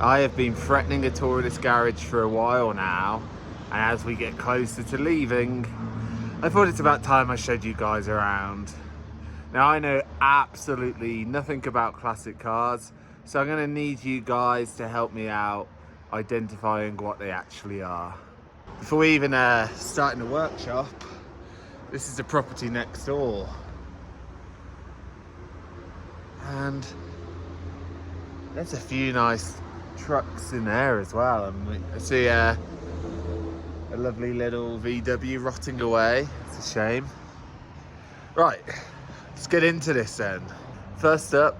I have been threatening a tour of this garage for a while now, and as we get closer to leaving, I thought it's about time I showed you guys around. Now, I know absolutely nothing about classic cars, so I'm going to need you guys to help me out identifying what they actually are. Before we even start in the workshop, this is the property next door. And there's a few nice trucks in there as well. And I see a lovely little VW rotting away. It's a shame. Right, let's get into this then. First up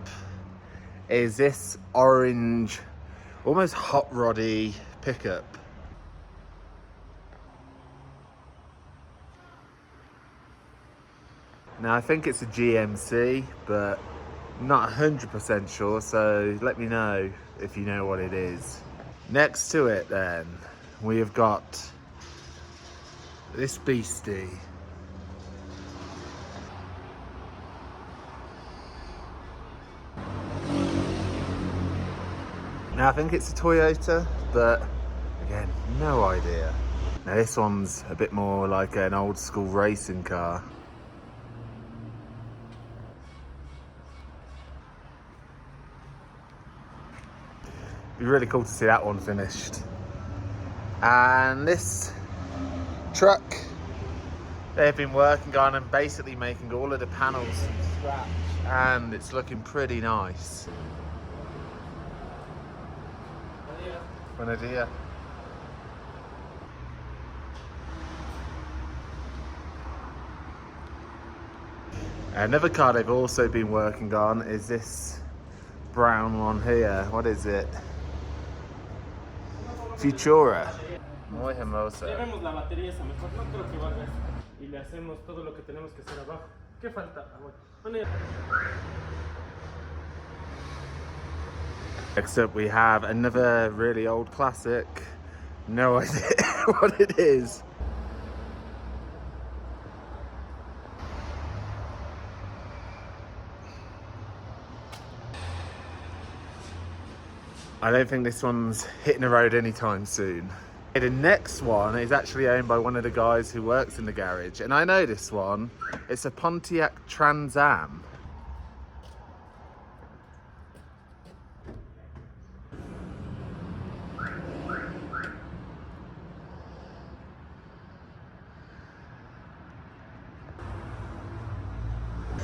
is this orange, almost hot roddy pickup. Now I think it's a GMC, but I'm not 100% sure, so let me know if you know what it is. Next to it then, we have got this beastie. Now I think it's a Toyota, but again, no idea. Now this one's a bit more like an old school racing car. It'd be really cool to see that one finished. And this truck, they've been working on and basically making all of the panels from scratch, and it's looking pretty nice. Buenos dias. Another car they've also been working on is this brown one here. What is it? Futura. Muy hermosa. Llevemos la batería esa mejor, no creo que valga eso. Y le hacemos todo lo que tenemos que hacer abajo. ¿Qué falta? Next up we have another really old classic. No idea what it is. I don't think this one's hitting the road anytime soon. The next one is actually owned by one of the guys who works in the garage, and I know this one. It's a Pontiac Trans Am.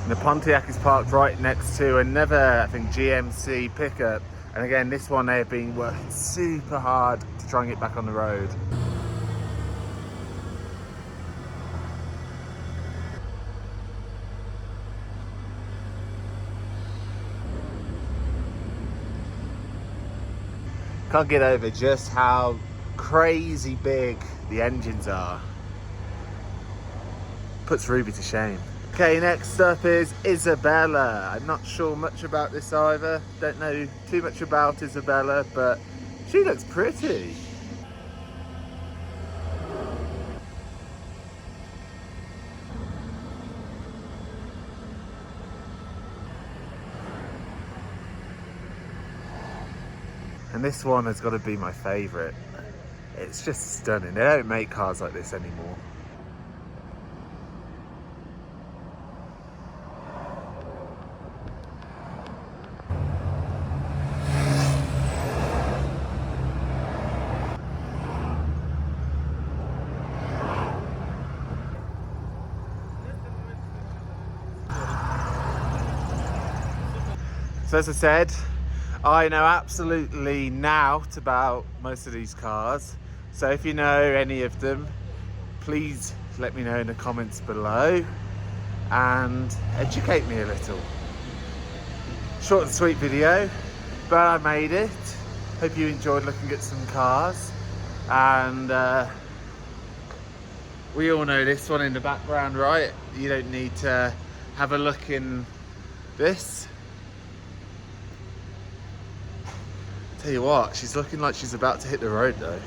And the Pontiac is parked right next to another, I think, GMC pickup. And again, this one they have been working super hard to try and get back on the road. Can't get over just how crazy big the engines are. Puts Ruby to shame. Okay, next up is Isabella. I'm not sure much about this either. Don't know too much about Isabella, but she looks pretty. And this one has got to be my favourite. It's just stunning. They don't make cars like this anymore. So as I said, I know absolutely nought about most of these cars. So if you know any of them, please let me know in the comments below and educate me a little. Short and sweet video, but I made it. Hope you enjoyed looking at some cars. And we all know this one in the background, right? You don't need to have a look in this. Tell you what, she's looking like she's about to hit the road though.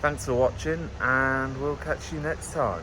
Thanks for watching, and we'll catch you next time.